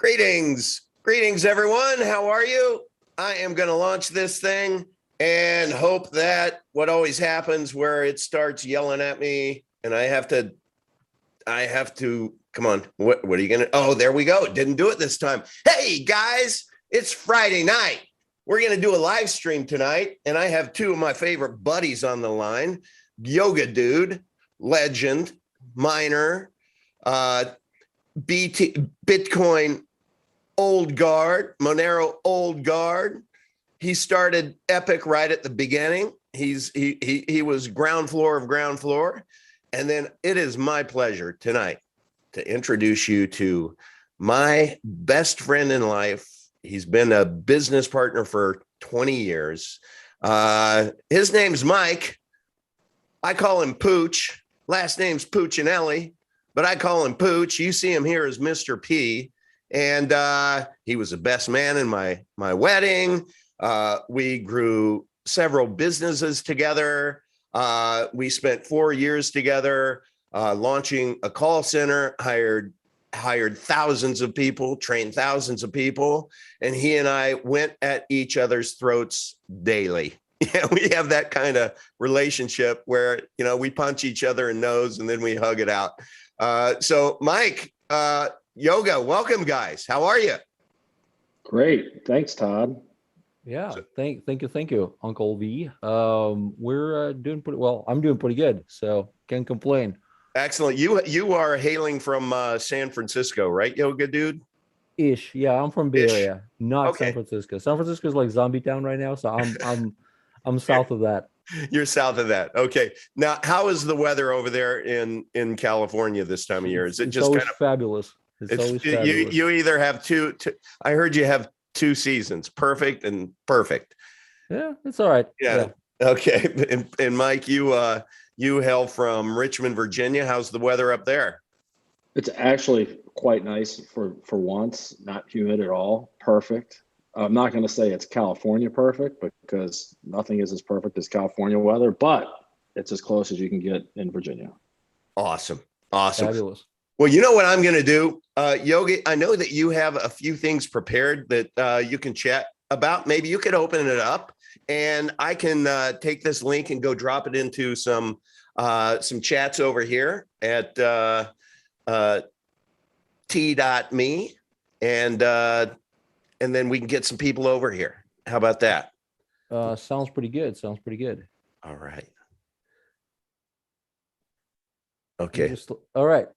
Greetings, everyone. How are you? I am going to launch this thing and hope that what always happens where it starts yelling at me and I have to, come on. What are you going to, oh, there we go. Didn't do it this time. Hey guys, it's Friday night. We're going to do a live stream tonight. And I have two of my favorite buddies on the line, Yoga Dude, legend, miner, Bitcoin old guard, Monero old guard. He started Epic right at the beginning. He was ground floor of ground floor. And then it is my pleasure tonight to introduce you to my best friend in life. He's been a business partner for 20 years. His name's Mike. I call him Pooch. Last name's Puccinelli, but I call him Pooch. You see him here as Mr. P. And he was the best man in my wedding. We grew several businesses together. We spent 4 years together launching a call center, hired thousands of people, trained thousands of people. And he and I went at each other's throats daily. Yeah, we have that kind of relationship where, we punch each other in the nose and then we hug it out. So Mike, Yoga, welcome guys. How are you? Great. Thanks, Todd. Yeah, thank you, Uncle V. We're doing pretty well. I'm doing pretty good, so can't complain. Excellent. You are hailing from San Francisco, right, Yoga Dude? Ish. Yeah, I'm from Bay Area, not San Francisco. San Francisco is like zombie town right now, so I'm south of that. You're south of that. Okay. Now, how is the weather over there in California this time of year? Is it just kind of fabulous? It's always fabulous. You either have two. I heard you have two seasons, perfect and perfect. Yeah, it's all right. Yeah. Okay. And Mike, you hail from Richmond, Virginia. How's the weather up there? It's actually quite nice for once, not humid at all. Perfect. I'm not going to say it's California perfect because nothing is as perfect as California weather, but it's as close as you can get in Virginia. Awesome. Fabulous. Well, you know what I'm going to do, Yogi? I know that you have a few things prepared that you can chat about. Maybe you could open it up and I can take this link and go drop it into some chats over here at t.me and then we can get some people over here. How about that? Sounds pretty good. All right. Okay. All right.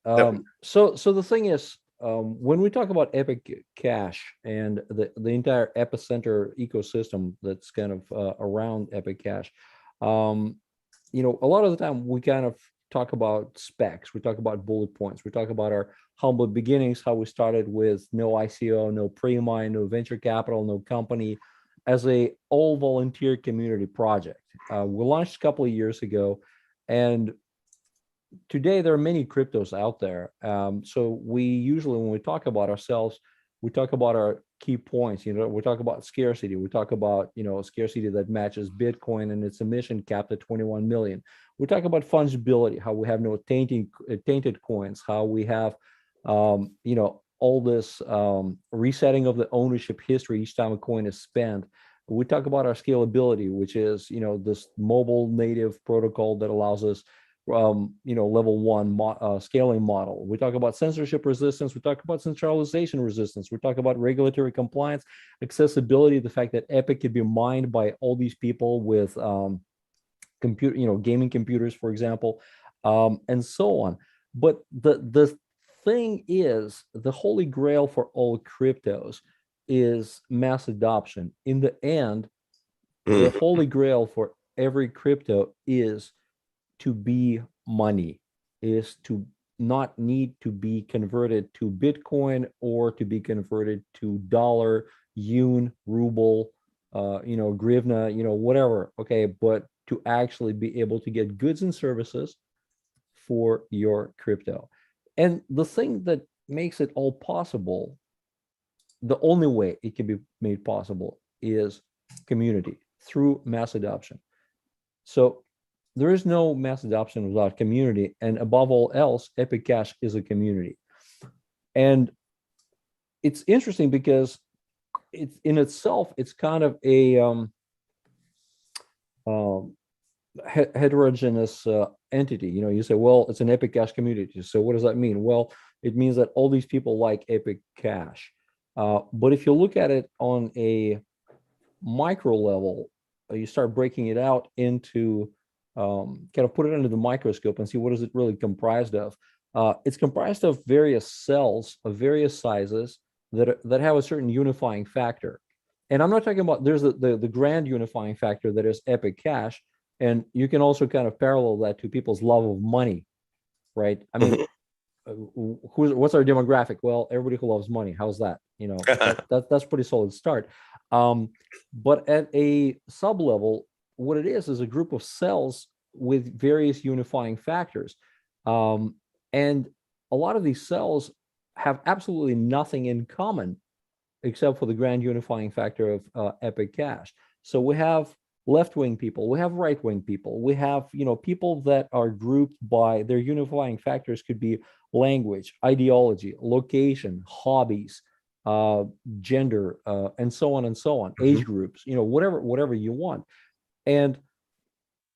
So the thing is, when we talk about Epic Cash and the entire epicenter ecosystem that's kind of around Epic Cash, a lot of the time we kind of talk about specs. We talk about bullet points. We talk about our humble beginnings, how we started with no ICO, no pre-mine, no venture capital, no company, as a all volunteer community project. We launched a couple of years ago, and today there are many cryptos out there. So we usually, when we talk about ourselves, we talk about our key points. We talk about scarcity. We talk about scarcity that matches Bitcoin and its emission capped at 21 million. We talk about fungibility, how we have no tainted coins, how we have all this resetting of the ownership history each time a coin is spent. We talk about our scalability, which is this mobile native protocol that allows us level one scaling model. We talk about censorship resistance. We talk about centralization resistance. We talk about regulatory compliance, accessibility, the fact that Epic could be mined by all these people with gaming computers, for example, and so on. But the thing is, the holy grail for all cryptos is mass adoption. In the end, the holy grail for every crypto is to be money, is to not need to be converted to Bitcoin or to be converted to dollar, yuan, ruble, grivna, whatever. Okay, but to actually be able to get goods and services for your crypto. And the thing that makes it all possible, the only way it can be made possible is community through mass adoption. So there is no mass adoption without community. And above all else, Epic Cash is a community. And it's interesting because it's in itself, it's kind of a heterogeneous entity. You know, you say, well, it's an Epic Cash community. So what does that mean? Well, it means that all these people like Epic Cash. But if you look at it on a micro level, you start breaking it out into kind of put it under the microscope and see what is it really comprised of. It's comprised of various cells of various sizes that have a certain unifying factor. And I'm not talking about, there's the grand unifying factor that is Epic Cash, and you can also kind of parallel that to people's love of money, right? I mean, what's our demographic? Well, everybody who loves money. How's that? You know, that's pretty solid start. But at a sub level, what it is a group of cells with various unifying factors. And a lot of these cells have absolutely nothing in common except for the grand unifying factor of Epic Cash. So we have left-wing people, we have right-wing people, we have, you know, people that are grouped by their unifying factors could be language, ideology, location, hobbies, gender, and so on and so on, age groups, you know, whatever you want. And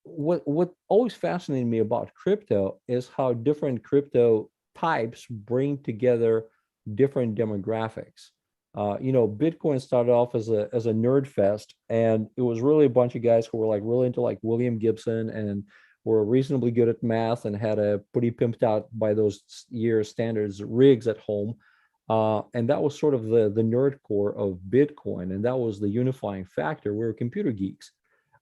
what always fascinated me about crypto is how different crypto types bring together different demographics. You know, Bitcoin started off as a nerd fest, and it was really a bunch of guys who were like really into like William Gibson and were reasonably good at math and had a pretty pimped out by those years standards rigs at home. And that was sort of the nerd core of Bitcoin, and that was the unifying factor. We were computer geeks.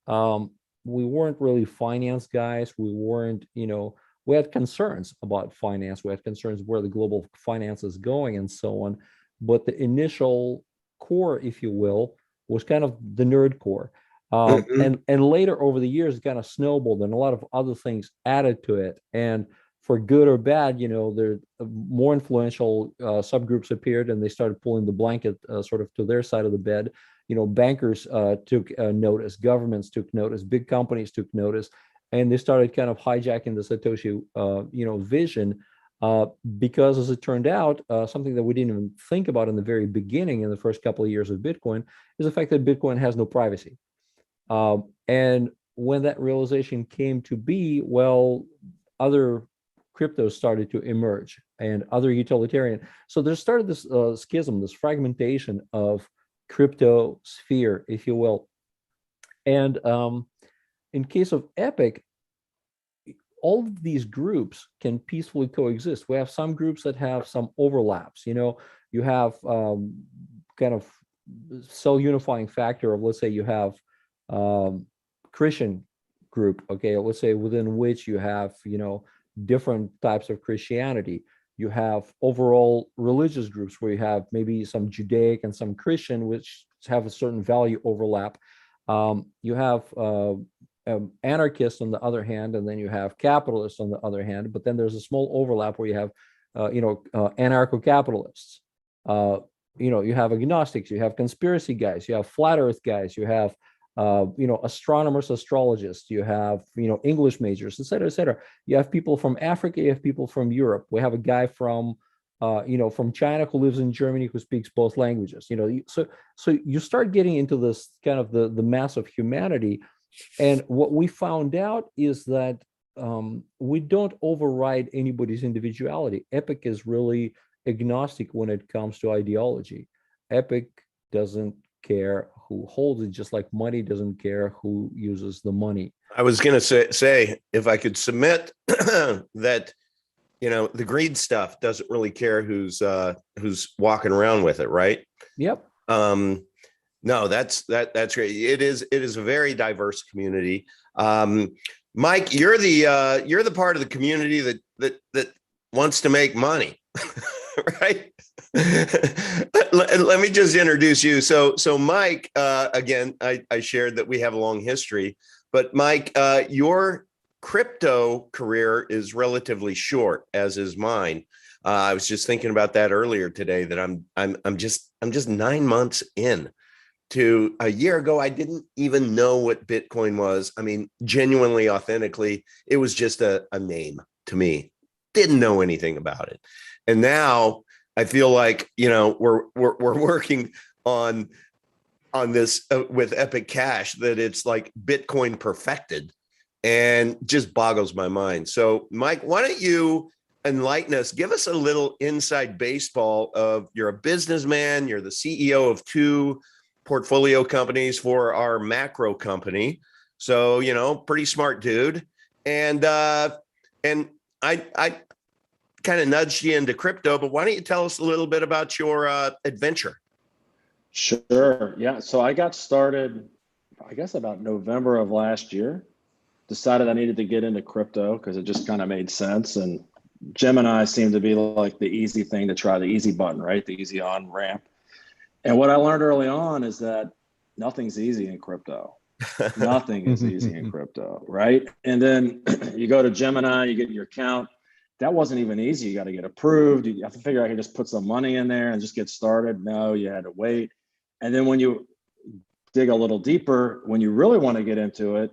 We weren't really finance guys. We weren't, you know, we had concerns about finance. We had concerns where the global finance is going and so on. But the initial core, if you will, was kind of the nerd core. And later over the years, it kind of snowballed and a lot of other things added to it. And for good or bad, you know, there more influential subgroups appeared, and they started pulling the blanket sort of to their side of the bed. You know, bankers took notice, governments took notice, big companies took notice, and they started kind of hijacking the Satoshi, you know, vision. Because as it turned out, something that we didn't even think about in the very beginning, in the first couple of years of Bitcoin, is the fact that Bitcoin has no privacy. And when that realization came to be, well, other cryptos started to emerge and other utilitarian. So there started this schism, this fragmentation of crypto sphere, if you will. And in case of Epic, all of these groups can peacefully coexist. We have some groups that have some overlaps. You know, you have kind of cell unifying factor of, let's say you have Christian group, okay, let's say within which you have, you know, different types of Christianity. You have overall religious groups where you have maybe some Judaic and some Christian, which have a certain value overlap. You have anarchists on the other hand, and then you have capitalists on the other hand. But then there's a small overlap where you have, you know, anarcho-capitalists. You know, you have agnostics, you have conspiracy guys, you have flat Earth guys, you have, you know, astronomers, astrologists, you have, you know, English majors, et cetera, et cetera. You have people from Africa, you have people from Europe. We have a guy from, you know, from China who lives in Germany who speaks both languages. You know, so you start getting into this kind of the mass of humanity. And what we found out is that we don't override anybody's individuality. Epic is really agnostic when it comes to ideology. Epic doesn't care who holds it, just like money doesn't care who uses the money. I was going to say, if I could submit that, you know, the greed stuff doesn't really care who's walking around with it, right? Yep. No, that's great. It is a very diverse community. Mike, you're the part of the community that wants to make money, right? Let me just introduce you. So Mike, again, I shared that we have a long history, but Mike, your crypto career is relatively short, as is mine. I was just thinking about that earlier today, that I'm just 9 months in. To a year ago, I didn't even know what Bitcoin was. I mean, genuinely, authentically, it was just a name to me. Didn't know anything about it. And now I feel like, we're working on this with Epic Cash, that it's like Bitcoin perfected, and just boggles my mind. So Mike, why don't you enlighten us, give us a little inside baseball of, you're a businessman, you're the CEO of 2 portfolio companies for our macro company. So, pretty smart dude. And I kind of nudged you into crypto, but why don't you tell us a little bit about your adventure? Sure. Yeah. So I got started, I guess, about November of last year. Decided I needed to get into crypto because it just kind of made sense. And Gemini seemed to be like the easy thing to try, the easy button, right? The easy on ramp. And what I learned early on is that nothing's easy in crypto. Nothing is easy in crypto, right? And then you go to Gemini, you get your account. That wasn't even easy. You got to get approved. You have to figure out, I can just put some money in there and just get started. No, you had to wait. And then when you dig a little deeper, when you really want to get into it,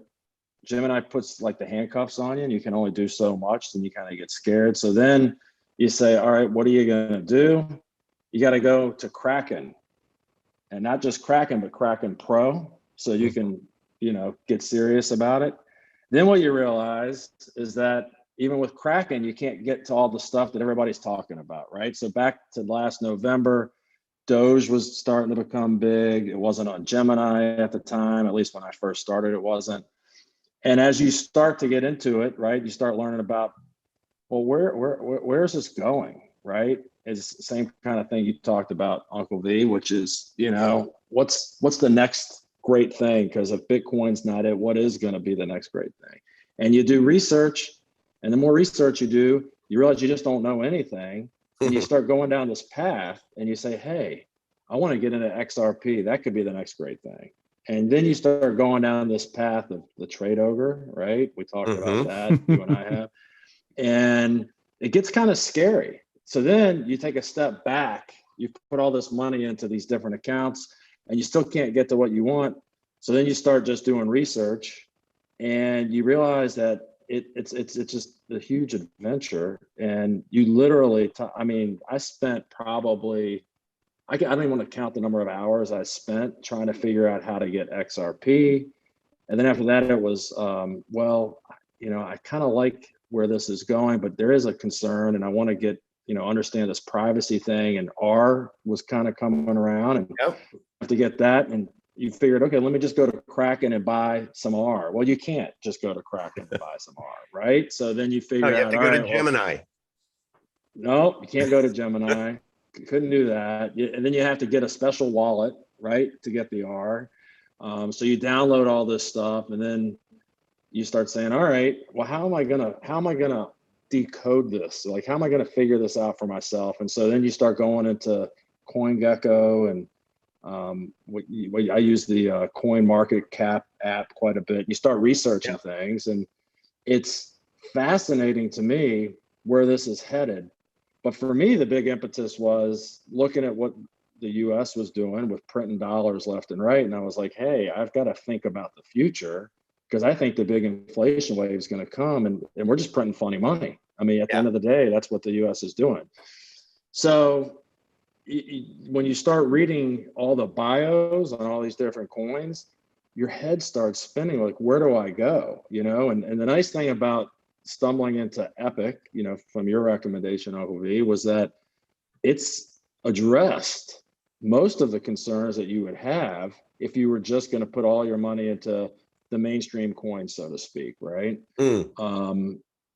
Gemini puts like the handcuffs on you, and you can only do so much. Then you kind of get scared. So then you say, all right, what are you going to do? You got to go to Kraken, and not just Kraken, but Kraken Pro. So you can, get serious about it. Then what you realize is that even with Kraken, you can't get to all the stuff that everybody's talking about, right? So back to last November, Doge was starting to become big. It wasn't on Gemini at the time, at least when I first started, it wasn't. And as you start to get into it, right, you start learning about, well, where's this going, right? It's the same kind of thing you talked about, Uncle V, which is, what's the next great thing? Because if Bitcoin's not it, what is going to be the next great thing? And you do research, and the more research you do, you realize you just don't know anything. And you start going down this path, and you say, hey, I want to get into XRP. That could be the next great thing. And then you start going down this path of the trade ogre, right? We talked about that, you and I have. And it gets kind of scary. So then you take a step back, you put all this money into these different accounts, and you still can't get to what you want. So then you start just doing research, and you realize that it's just a huge adventure. And you literally, I spent probably, I don't even want to count the number of hours I spent trying to figure out how to get XRP. And then after that, it was, I kind of like where this is going, but there is a concern, and I want to get, understand this privacy thing. And R was kind of coming around, and have to get that. And you figured, okay, let me just go to Kraken and buy some R. Well, you can't just go to Kraken and buy some R, right? So then you figure out, you have to go to Gemini. No, you can't go to Gemini. Couldn't do that. And then you have to get a special wallet, right, to get the R. So you download all this stuff, and then you start saying, all right, well, how am I gonna decode this? Like, how am I gonna figure this out for myself? And so then you start going into CoinGecko, and I use the Coin Market Cap app quite a bit. You start researching things, and it's fascinating to me where this is headed. But for me, the big impetus was looking at what the US was doing with printing dollars left and right. And I was like, hey, I've got to think about the future, because I think the big inflation wave is going to come, and we're just printing funny money. I mean, at the end of the day, that's what the US is doing. So when you start reading all the bios on all these different coins, your head starts spinning, like, where do I go? And the nice thing about stumbling into Epic, from your recommendation, Uncle V, was that it's addressed most of the concerns that you would have if you were just going to put all your money into the mainstream coins, so to speak, right? And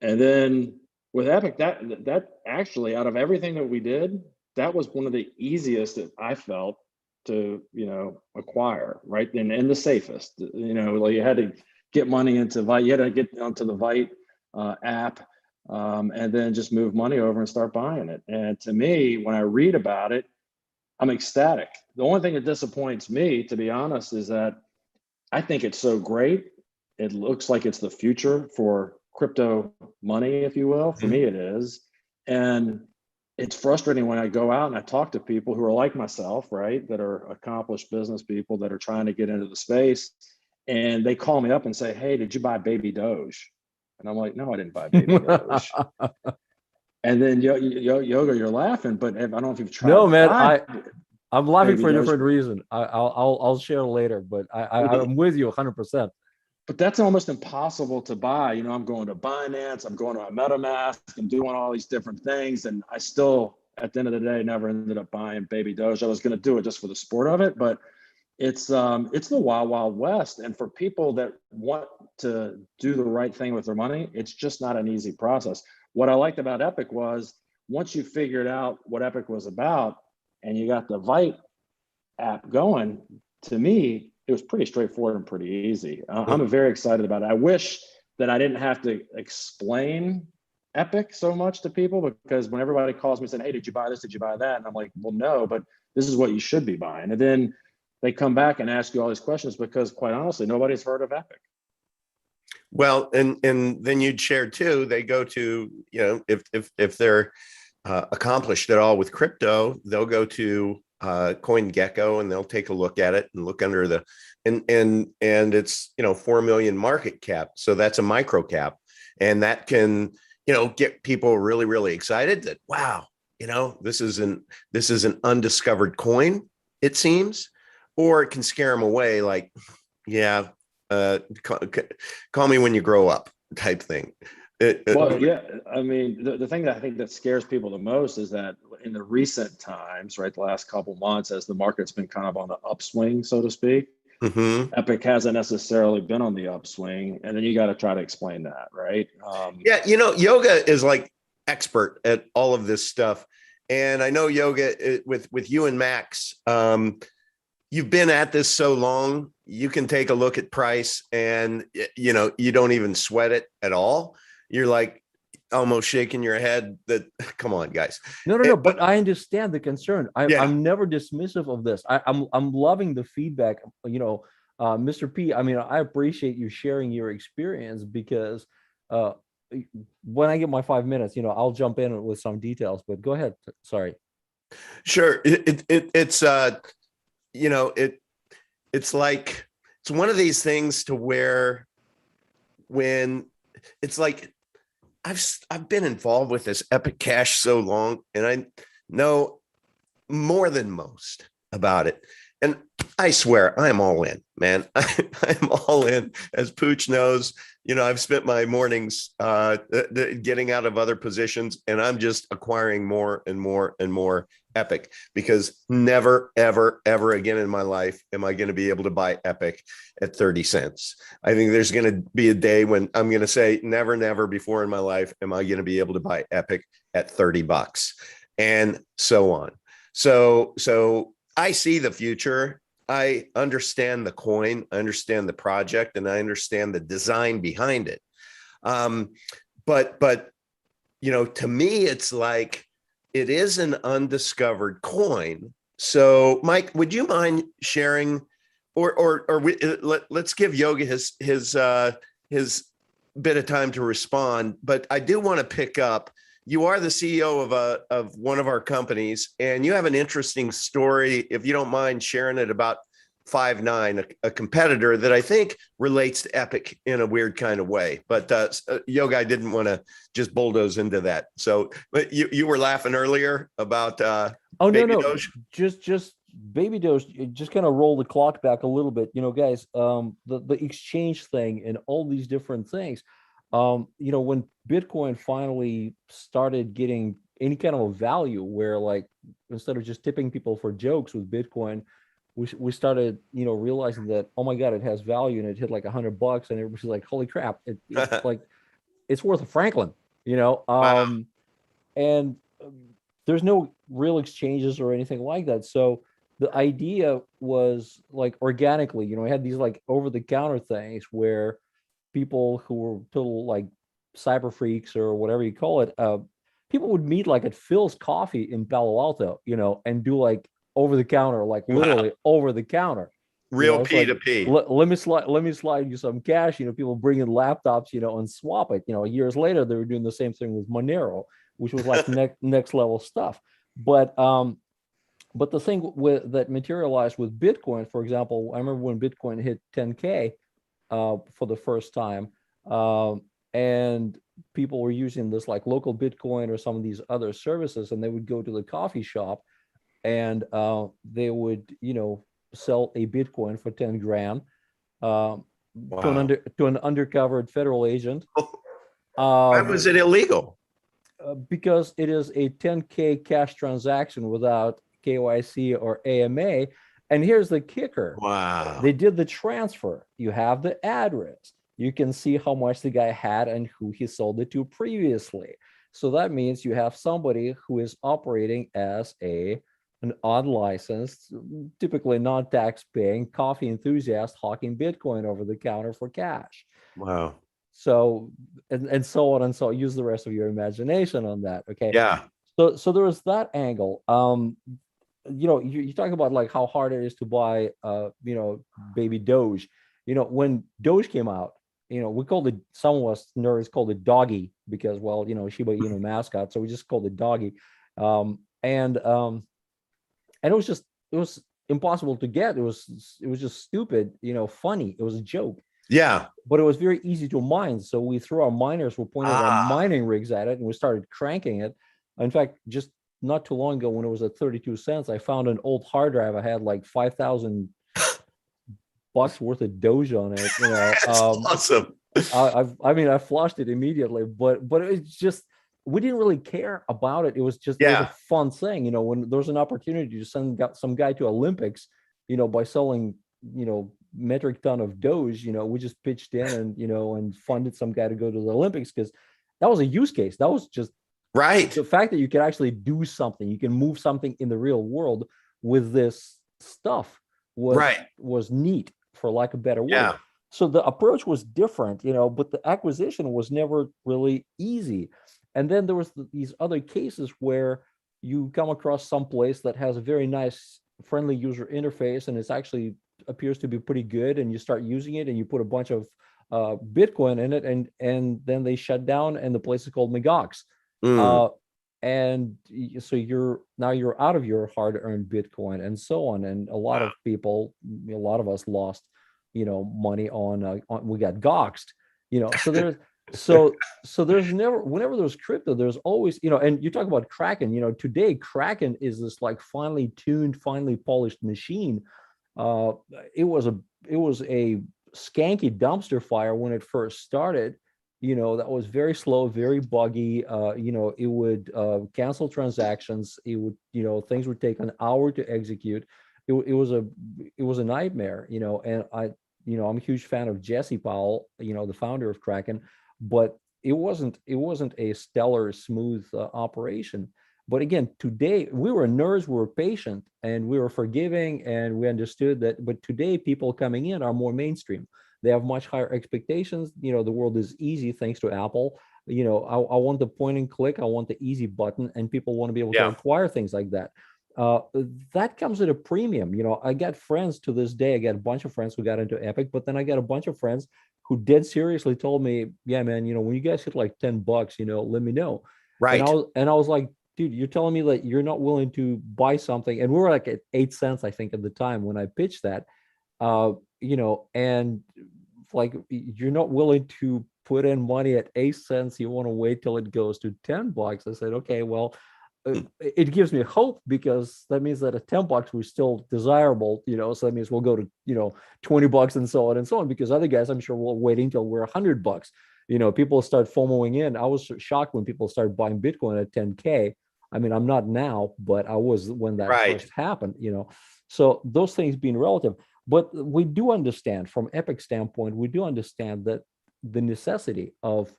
then with Epic, that actually, out of everything that we did, that was one of the easiest that I felt to, acquire, right? And the safest, like, you had to get money into Vite, you had to get onto the Vite app, and then just move money over and start buying it. And to me, when I read about it, I'm ecstatic. The only thing that disappoints me, to be honest, is that I think it's so great. It looks like it's the future for crypto money, if you will. For me, it is. And it's frustrating when I go out and I talk to people who are like myself, right, that are accomplished business people that are trying to get into the space. And they call me up and say, hey, did you buy baby Doge? And I'm like, no, I didn't buy baby Doge. And then yoga, you're laughing, but I don't know if you've tried. No, man, buy I'm laughing Baby for a Doge. different reason. I'll share later, but I'm with you 100%. But that's almost impossible to buy. You know, I'm going to Binance, I'm going to a MetaMask, I'm doing all these different things, and I still, at the end of the day, never ended up buying Baby Doge. I was going to do it just for the sport of it, but it's the wild, wild west. And for people that want to do the right thing with their money, it's just not an easy process. What I liked about Epic was once you figured out what Epic was about and you got the Vite app going, to me, it was pretty straightforward and pretty easy. I'm very excited about it. I wish that I didn't have to explain Epic so much to people, because when everybody calls me saying, hey, did you buy this? Did you buy that? And I'm like, well, no, but this is what you should be buying. And then they come back and ask you all these questions because, quite honestly, nobody's heard of Epic. Well, and then you'd share too, they go to, you know, if they're accomplished at all with crypto, they'll go to CoinGecko and they'll take a look at it and look under the, and it's, you know, 4 million market cap. So that's a micro cap. And that can, you know, get people really, really excited that, wow, you know, this is an undiscovered coin, it seems, or it can scare them away. Like, yeah, call me when you grow up type thing. Well, yeah, I mean, the thing that I think that scares people the most is that in the recent times, right, the last couple months, as the market's been kind of on the upswing, so to speak, Epic hasn't necessarily been on the upswing, and then you got to try to explain that, right? Yeah, you know, yoga is like expert at all of this stuff, and I know yoga with you and Max. You've been at this so long, you can take a look at price, and you know, you don't even sweat it at all. You're like almost shaking your head that, come on, guys. No, but I understand the concern. Yeah. I'm never dismissive of this. I'm loving the feedback, you know, Mr. P. I mean, I appreciate you sharing your experience, because when I get my 5 minutes, you know, I'll jump in with some details, but go ahead. Sorry. Sure. It's you know, it's like, it's one of these things to where when it's like, I've been involved with this Epic Cash so long, and I know more than most about it. And I swear I'm all in, man. I'm all in. As Pooch knows, you know, I've spent my mornings getting out of other positions, and I'm just acquiring more and more and more Epic, because never, ever, ever again in my life am I going to be able to buy Epic at 30 cents. I think there's going to be a day when I'm going to say never, never before in my life am I going to be able to buy Epic at 30 bucks, and so on. So I see the future. I understand the coin, I understand the project, and I understand the design behind it. But you know, to me, it's like, it is an undiscovered coin. So, Mike, would you mind sharing, let's give Yoga his bit of time to respond. But I do want to pick up. You are the CEO of one of our companies, and you have an interesting story, if you don't mind sharing it, about Five9, a competitor that I think relates to Epic in a weird kind of way. But Yoga, I didn't want to just bulldoze into that. So, but you were laughing earlier about Baby Doge. Just Baby Doge. Just kind of roll the clock back a little bit, you know, guys. The exchange thing and all these different things. You know, when Bitcoin finally started getting any kind of a value, where like instead of just tipping people for jokes with Bitcoin, we started, you know, realizing that, oh my God, it has value, and it hit like $100, and everybody's like, holy crap, it's like, it's worth a Franklin, you know? Wow. And there's no real exchanges or anything like that. So the idea was like organically, you know, we had these like over the counter things where people who were total like cyber freaks or whatever you call it, people would meet like at Phil's Coffee in Palo Alto, you know, and do like over the counter, like literally over the counter, real P to P. Let me slide you some cash. You know, people bring in laptops, you know, and swap it. You know, years later they were doing the same thing with Monero, which was like next level stuff. But the thing that materialized with Bitcoin, for example, I remember when Bitcoin hit 10K for the first time, and people were using this like local Bitcoin or some of these other services, and they would go to the coffee shop and they would, sell a Bitcoin for 10 grand to Wow. to an undercover federal agent. Why was it illegal? Because it is a 10K cash transaction without KYC or AMA. And here's the kicker. Wow. They did the transfer. You have the address. You can see how much the guy had and who he sold it to previously. So that means you have somebody who is operating as an unlicensed, typically non-tax paying coffee enthusiast hawking Bitcoin over the counter for cash. Wow. So and so on and so use the rest of your imagination on that. Okay. Yeah. So there was that angle. You talk about like how hard it is to buy baby Doge. When Doge came out, we called it, some of us nerds called it doggy because, well, Shiba Inu mascot, so we just called it doggy. And it was impossible to get. It was just stupid, funny. It was a joke. Yeah. But it was very easy to mine. So we threw our miners, we pointed our mining rigs at it, and we started cranking it. In fact, just not too long ago when it was at 32 cents, I found an old hard drive. I had like 5,000 bucks worth of Doge on it. That's awesome. I flushed it immediately, but it's just, we didn't really care about it. It was just it was a fun thing. When there's an opportunity to send some guy to Olympics, by selling, metric ton of Doge, we just pitched in and funded some guy to go to the Olympics because that was a use case. That was just right. The fact that you can actually do something, you can move something in the real world with this stuff was neat, for lack of a better word. Yeah. So the approach was different, but the acquisition was never really easy. And then there was these other cases where you come across some place that has a very nice, friendly user interface, and it's actually appears to be pretty good, and you start using it and you put a bunch of Bitcoin in it, and then they shut down, and the place is called Megox. And so you're out of your hard-earned Bitcoin and so on. And a lot of people, a lot of us lost, money on we got goxed, so there's so there's never, whenever there's crypto, there's always, and you talk about Kraken, today Kraken is this like finely tuned, finely polished machine. It was a skanky dumpster fire when it first started. That was very slow, very buggy. It would cancel transactions. It would, things would take an hour to execute. It was a nightmare, and I'm a huge fan of Jesse Powell, the founder of Kraken, but it wasn't a stellar, smooth operation. But again, today we were nerds, we were patient, and we were forgiving, and we understood that. But today, people coming in are more mainstream. They have much higher expectations. The world is easy thanks to Apple. I want the point and click. I want the easy button, and people want to be able to acquire things like that. That comes at a premium. I got friends to this day. I got a bunch of friends who got into Epic, but then I got a bunch of friends who dead seriously told me, "Yeah, man, when you guys hit like $10, let me know." Right. And I was like, dude, you're telling me that you're not willing to buy something, and we were like at 8 cents, I think, at the time when I pitched that. And like, you're not willing to put in money at 8 cents. You want to wait till it goes to $10. I said, okay, well, it gives me hope, because that means that at $10 we're still desirable, so that means we'll go to, $20 and so on, because other guys, I'm sure, will wait until we're $100. People start FOMOing in. I was shocked when people started buying Bitcoin at 10K. I mean, I'm not now, but I was when that first happened, So those things being relative. But we do understand, from Epic standpoint, we do understand that the necessity of,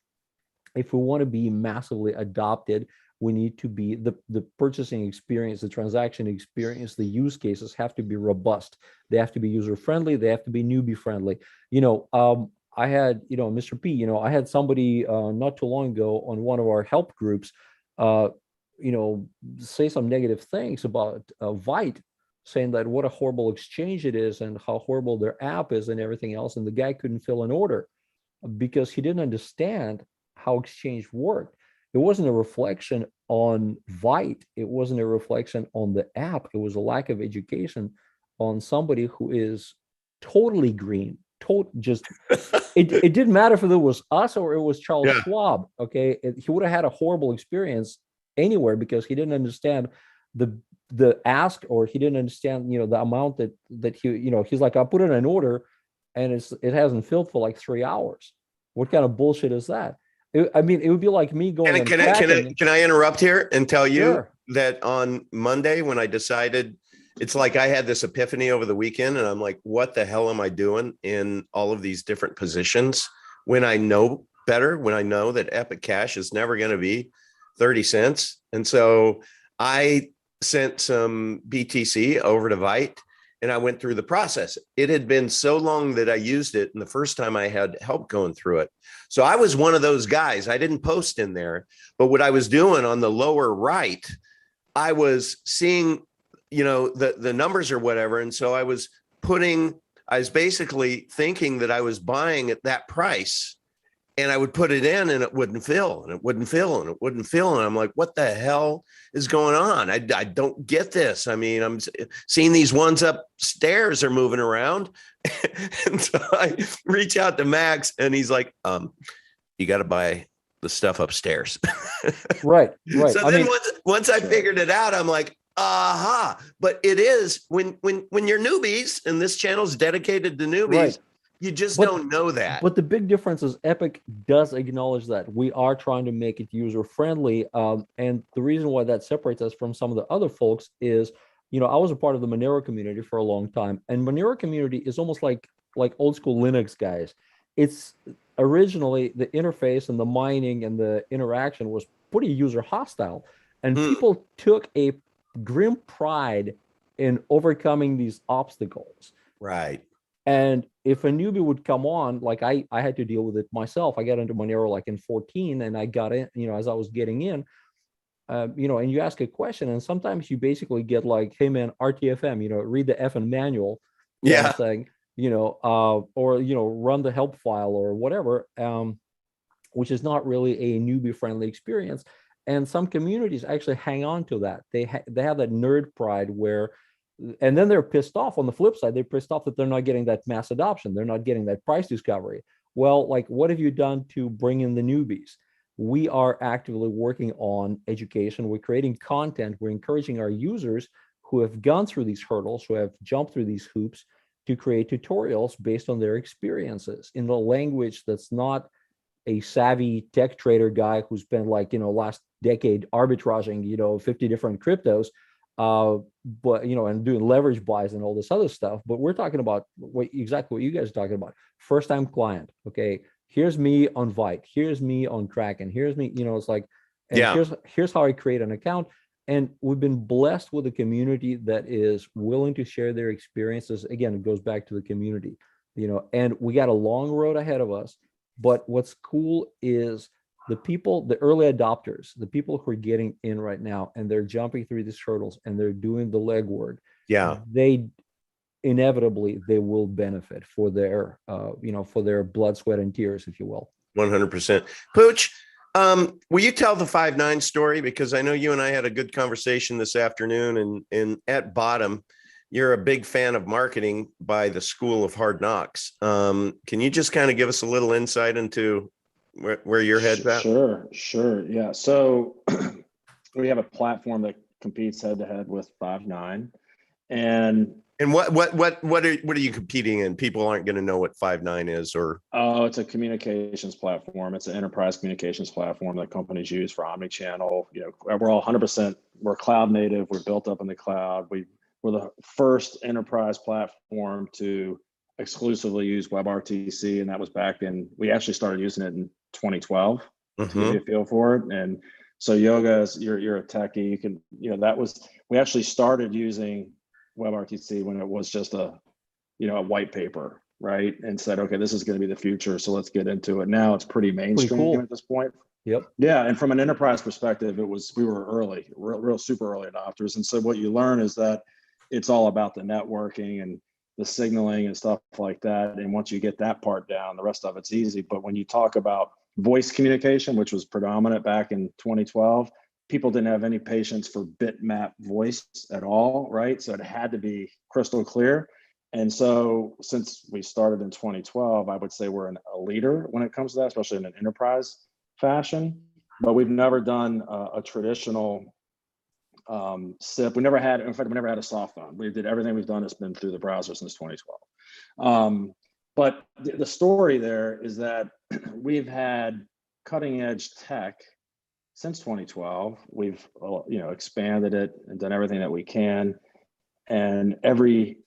if we want to be massively adopted, we need to be the purchasing experience, the transaction experience, the use cases have to be robust. They have to be user friendly. They have to be newbie friendly. I had, Mr. P, I had somebody not too long ago on one of our help groups, say some negative things about Vite, saying that what a horrible exchange it is and how horrible their app is and everything else. And the guy couldn't fill an order because he didn't understand how exchange worked. It wasn't a reflection on Vite. It wasn't a reflection on the app. It was a lack of education on somebody who is totally green it didn't matter if it was us or it was Charles Yeah. Schwab. Okay, he would have had a horrible experience anywhere because he didn't understand the ask, or he didn't understand the amount that he's like, I put in an order and it hasn't filled for like 3 hours. What kind of bullshit is that? I mean, it would be like me going Can I interrupt here and tell you Sure. that on Monday when I decided, it's like I had this epiphany over the weekend, and I'm like, what the hell am I doing in all of these different positions when I know better, when I know that Epic Cash is never going to be 30 cents. And so I sent some BTC over to Vite, and I went through the process. It had been so long that I used it, and the first time I had help going through it. So I was one of those guys. I didn't post in there, but what I was doing on the lower right, I was seeing, the numbers or whatever. And so I was basically thinking that I was buying at that price, and I would put it in and it wouldn't fill, and it wouldn't fill, and it wouldn't fill. And I'm like, what the hell is going on? I don't get this. I mean, I'm seeing these ones upstairs are moving around. And so I reach out to Max, and he's like, you got to buy the stuff upstairs. Right. So then once I figured it out, I'm like, aha. But it is when you're newbies, and this channel's dedicated to newbies, right, you just don't know that. But the big difference is Epic does acknowledge that we are trying to make it user friendly. And the reason why that separates us from some of the other folks is, I was a part of the Monero community for a long time, and Monero community is almost like old school Linux guys. It's originally the interface and the mining and the interaction was pretty user hostile, and people took a grim pride in overcoming these obstacles. Right. And if a newbie would come on, like I had to deal with it myself. I got into Monero like in 2014, and I got in, as I was getting in, and you ask a question, and sometimes you basically get like, hey man, RTFM, read the effing manual, yeah, thing, or run the help file or whatever, which is not really a newbie friendly experience. And some communities actually hang on to that. They have that nerd pride where, and then they're pissed off. On the flip side, they're pissed off that they're not getting that mass adoption. They're not getting that price discovery. Well, like, what have you done to bring in the newbies? We are actively working on education. We're creating content. We're encouraging our users who have gone through these hurdles, who have jumped through these hoops, to create tutorials based on their experiences in the language that's not a savvy tech trader guy who spent last decade arbitraging 50 different cryptos, but and doing leverage buys and all this other stuff. But we're talking about exactly what you guys are talking about. First time client. Okay, here's me on Vite, here's me on Kraken, here's me, it's like, and here's how I create an account. And we've been blessed with a community that is willing to share their experiences. Again, it goes back to the community, and we got a long road ahead of us. But what's cool is the people, the early adopters, the people who are getting in right now, and they're jumping through these hurdles and they're doing the legwork. Yeah. They inevitably, they will benefit for their, for their blood, sweat, and tears, if you will. 100%. Pooch, will you tell the 5-9 story? Because I know you and I had a good conversation this afternoon, and at bottom, you're a big fan of marketing by the School of Hard Knocks. Can you just kind of give us a little insight into where your head's at? Sure. Yeah. So we have a platform that competes head to head with 5-9, and what are you competing in? People aren't going to know what 5-9 is, or it's a communications platform. It's an enterprise communications platform that companies use for omni-channel. We're all 100%. We're cloud native. We're built up in the cloud. We're the first enterprise platform to exclusively use WebRTC, and that was we actually started using it in 2012 to give you a feel for it. And so Yoga, you're a techie, you can, we actually started using WebRTC when it was just a white paper, right? And said, okay, this is going to be the future, so let's get into it. Now it's pretty mainstream at this point. Yep. Yeah, and from an enterprise perspective, we were early, real super early adopters. And so what you learn is that it's all about the networking and the signaling and stuff like that. And once you get that part down, the rest of it's easy. But when you talk about voice communication, which was predominant back in 2012, people didn't have any patience for bitmap voice at all, right? So it had to be crystal clear. And so since we started in 2012, I would say we're a leader when it comes to that, especially in an enterprise fashion. But we've never done a traditional SIP. In fact, we never had a soft phone. We did everything we've done has been through the browser since 2012. But the story there is that we've had cutting edge tech since 2012. We've expanded it and done everything that we can. And every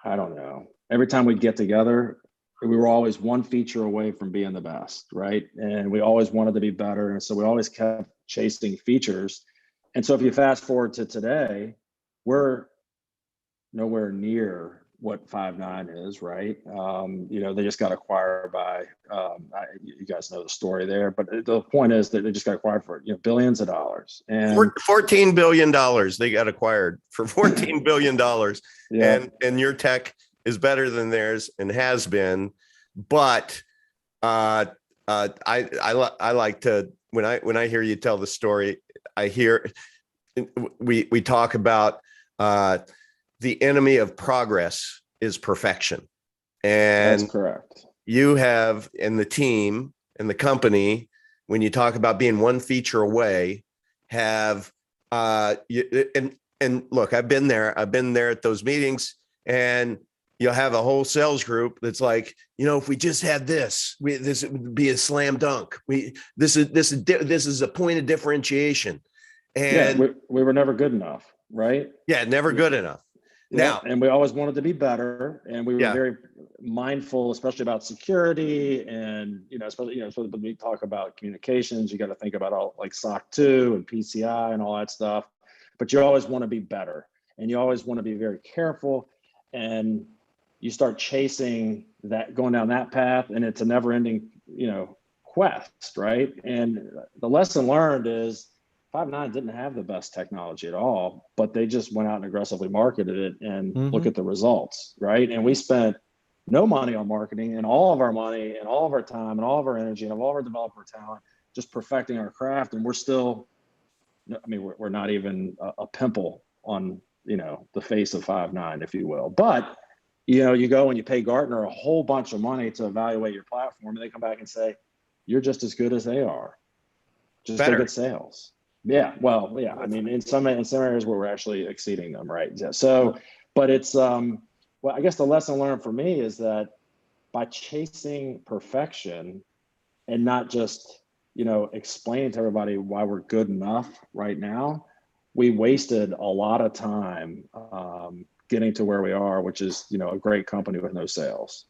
time we'd get together, we were always one feature away from being the best, right? And we always wanted to be better. And so we always kept chasing features. And so if you fast forward to today, we're nowhere near what Five9 is, right? They just got acquired by, you guys know the story there, but the point is that they just got acquired for billions of dollars. And $14 billion they got acquired for $14 billion. Yeah. And your tech is better than theirs and has been. But I like to, when I hear you tell the story, I hear we talk about the enemy of progress is perfection. And that's correct. You have, in the team and the company, when you talk about being one feature away, have and look, I've been there at those meetings, and you'll have a whole sales group that's like, if we just had this would be a slam dunk. This is a point of differentiation. And we were never good enough, right? Yeah, never good enough. Now, and we always wanted to be better, and we were very mindful, especially about security, and especially when we talk about communications, you got to think about all like SOC 2 and PCI and all that stuff. But you always want to be better, and you always want to be very careful, and you start chasing that, going down that path, and it's a never-ending quest, right? And the lesson learned is Five9 didn't have the best technology at all, but they just went out and aggressively marketed it, and look at the results, right? And we spent no money on marketing, and all of our money and all of our time and all of our energy and all of our developer talent just perfecting our craft. And we're still, we're not even a pimple on, the face of Five9, if you will. But, you go and you pay Gartner a whole bunch of money to evaluate your platform, and they come back and say, you're just as good as they are. Just better. Look at sales. Yeah, well, yeah. In some areas where we're actually exceeding them, right? Yeah. So, but it's I guess the lesson learned for me is that by chasing perfection and not just explaining to everybody why we're good enough right now, we wasted a lot of time getting to where we are, which is a great company with no sales.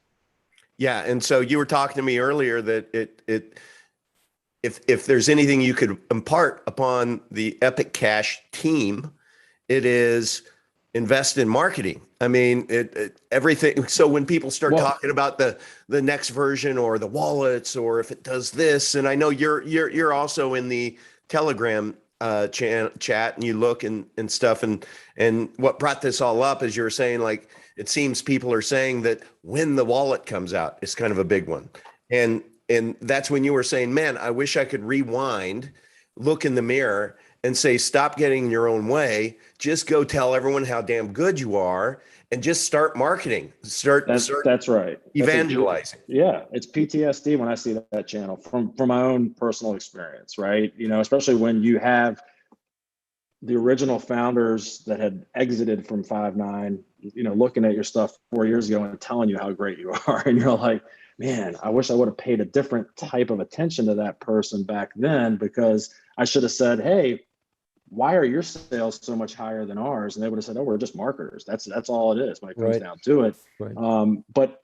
Yeah, and so you were talking to me earlier that if there's anything you could impart upon the Epic Cash team, it is invest in marketing. Everything. So when people start talking about the next version or the wallets, or if it does this, and I know you're also in the Telegram chat, and you look and stuff, and what brought this all up is you're saying, like, it seems people are saying that when the wallet comes out, it's kind of a big one. And that's when you were saying, man, I wish I could rewind, look in the mirror and say, stop getting in your own way. Just go tell everyone how damn good you are, and just start marketing. That's right. Evangelizing. It's PTSD when I see that channel from my own personal experience, right? Especially when you have the original founders that had exited from Five9, looking at your stuff 4 years ago and telling you how great you are. And you're like, man, I wish I would have paid a different type of attention to that person back then, because I should have said, hey, why are your sales so much higher than ours? And they would have said, oh, we're just marketers. That's all it is when it comes down to it. Right. But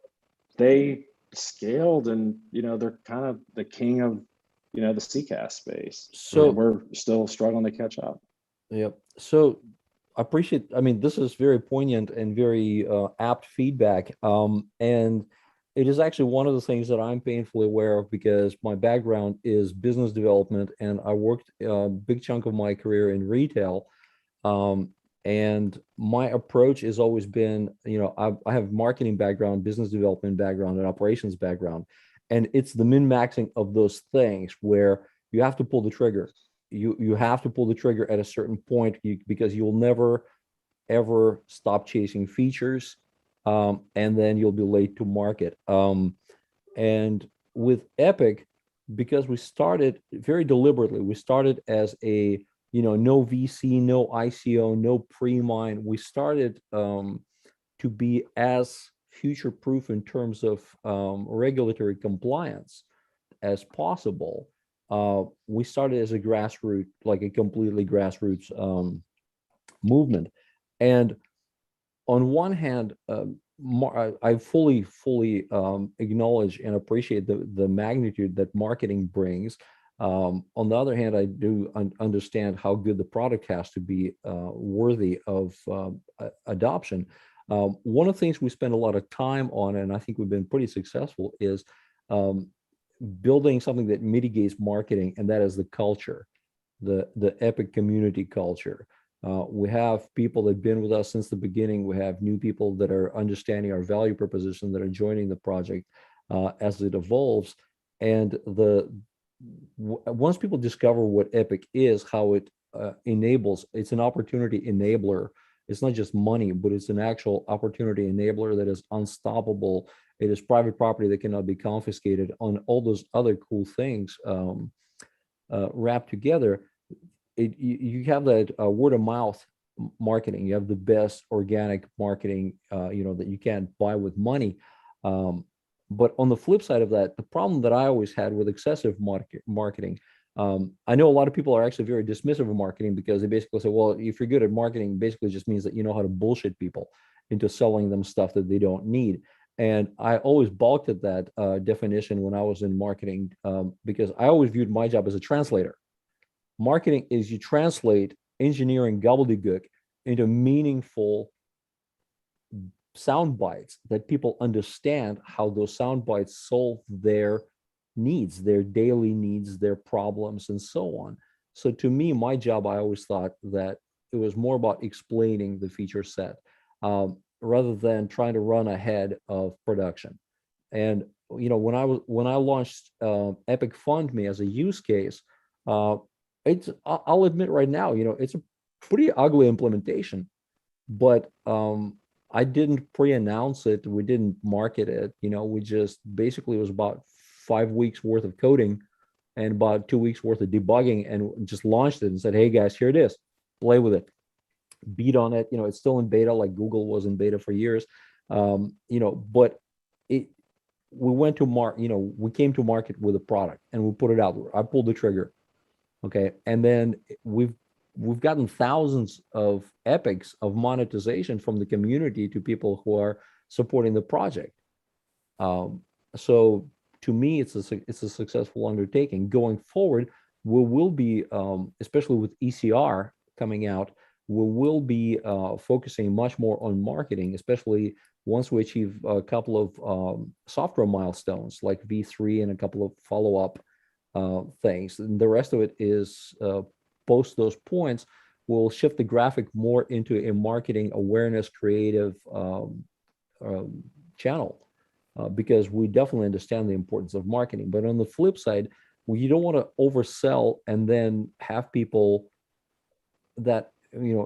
they scaled, and they're kind of the king of the CCaaS space. So we're still struggling to catch up. Yep. So I appreciate, this is very poignant and very apt feedback. And it is actually one of the things that I'm painfully aware of, because my background is business development, and I worked a big chunk of my career in retail. And my approach has always been, I have marketing background, business development background, and operations background. And it's the min-maxing of those things where you have to pull the trigger. You have to pull the trigger at a certain point, because you'll never, ever stop chasing features. and then you'll be late to market. And with Epic, because we started very deliberately, we started as a, no VC, no ICO, no pre-mine. We started to be as future-proof in terms of regulatory compliance as possible. We started as a grassroots, like a completely grassroots movement. And on one hand, I fully acknowledge and appreciate the magnitude that marketing brings. On the other hand, I do understand how good the product has to be worthy of adoption. One of the things we spend a lot of time on, and I think we've been pretty successful, is building something that mitigates marketing, and that is the culture, the Epic community culture. We have people that have been with us since the beginning. We have new people that are understanding our value proposition, that are joining the project as it evolves. And once people discover what Epic is, how it enables, it's an opportunity enabler. It's not just money, but it's an actual opportunity enabler that is unstoppable. It is private property that cannot be confiscated, on all those other cool things wrapped together. You have that word of mouth marketing. You have the best organic marketing, that you can't buy with money. But on the flip side of that, the problem that I always had with excessive marketing, I know a lot of people are actually very dismissive of marketing, because they basically say, well, if you're good at marketing, basically just means that you know how to bullshit people into selling them stuff that they don't need. And I always balked at that definition when I was in marketing, because I always viewed my job as a translator. Marketing is you translate engineering gobbledygook into meaningful sound bites that people understand, how those sound bites solve their needs, their daily needs, their problems, and so on. So to me, my job, I always thought that it was more about explaining the feature set rather than trying to run ahead of production. And when I launched Epic Fund Me as a use case, I'll admit right now, it's a pretty ugly implementation, but I didn't pre-announce it. We didn't market it. We just basically, it was about 5 weeks worth of coding and about 2 weeks worth of debugging, and just launched it and said, hey guys, here it is, play with it, beat on it. It's still in beta, like Google was in beta for years. But we went to we came to market with a product and we put it out. I pulled the trigger. Okay. And then we've gotten thousands of epics of monetization from the community to people who are supporting the project. So to me, it's a successful undertaking. Going forward, we will be, especially with ECR coming out, we will be focusing much more on marketing, especially once we achieve a couple of software milestones like V3 and a couple of follow-up things. And the rest of it is post those points, we'll shift the graphic more into a marketing awareness creative channel, because we definitely understand the importance of marketing. But on the flip side, you don't want to oversell and then have people that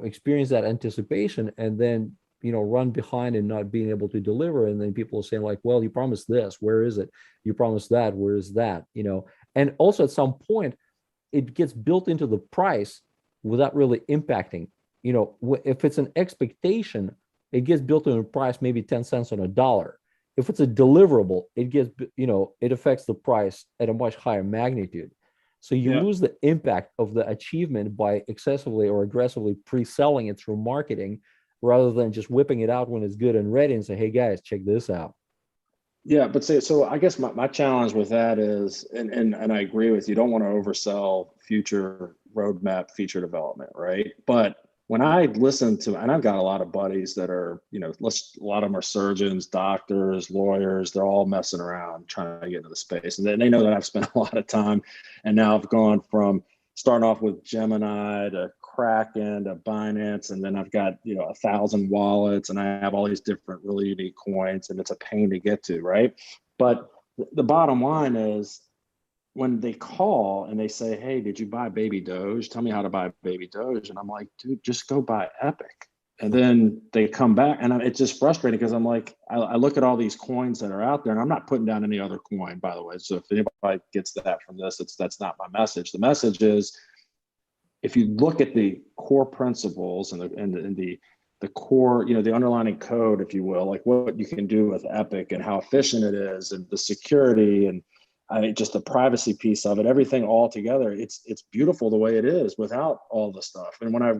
experience that anticipation and then run behind and not being able to deliver. And then people are saying like, well, you promised this, where is it? You promised that, where is that? And also at some point it gets built into the price without really impacting. If it's an expectation, it gets built into the price, maybe 10 cents on a dollar. If it's a deliverable, it gets, it affects the price at a much higher magnitude. So you lose the impact of the achievement by excessively or aggressively pre-selling it through marketing, rather than just whipping it out when it's good and ready and say, hey guys, check this out. Yeah, but so I guess my challenge with that is, and I agree with you, don't want to oversell future roadmap feature development, right? But when I listen to, and I've got a lot of buddies that are, a lot of them are surgeons, doctors, lawyers, they're all messing around trying to get into the space. And they know that I've spent a lot of time, and now I've gone from starting off with Gemini to Kraken to Binance, and then I've got 1,000 wallets, and I have all these different really unique coins, and it's a pain to get to, right? But the bottom line is, when they call and they say, hey, did you buy Baby Doge? Tell me how to buy Baby Doge. And I'm like, dude, just go buy Epic. And then they come back, and it's just frustrating because I'm like, I look at all these coins that are out there, and I'm not putting down any other coin, by the way. So if anybody gets that from this, that's not my message. The message is, if you look at the core principles and the core, the underlying code, if you will, like what you can do with Epic and how efficient it is, and the security, and just the privacy piece of it, everything all together, it's beautiful the way it is without all the stuff. And when I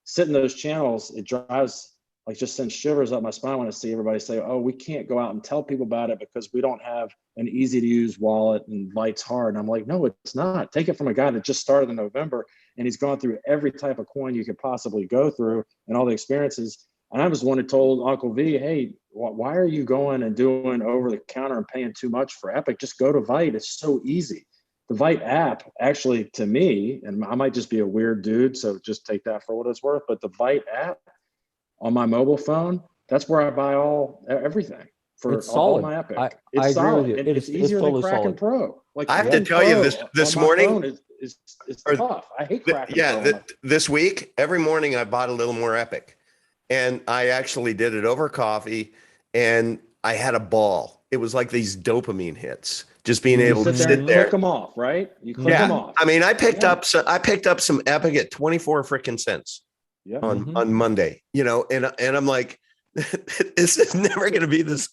sit in those channels, it drives, like, just sends shivers up my spine when I see everybody say, oh, we can't go out and tell people about it because we don't have an easy to use wallet and Light's hard. And I'm like, no, it's not. Take it from a guy that just started in November, and he's gone through every type of coin you could possibly go through and all the experiences. And I was one who told Uncle V, hey, why are you going and doing over the counter and paying too much for Epic? Just go to Vite. It's so easy. The Vite app, actually, to me, and I might just be a weird dude, so just take that for what it's worth, but the Vite app on my mobile phone, that's where I buy everything for all my Epic. I agree with you. And it's easier than Kraken Pro. Like, I have to tell you, this morning is tough. I hate Kraken Pro. This week, every morning I bought a little more Epic, and I actually did it over coffee, and I had a ball. It was like these dopamine hits. Just being able to sit there, click them off, right? You click them off. I mean, I picked up some Epic at 24 freaking cents on Monday, and I'm this is never going to be this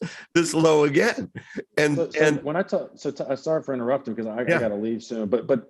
low again. And when I sorry for interrupting because I got to leave soon, but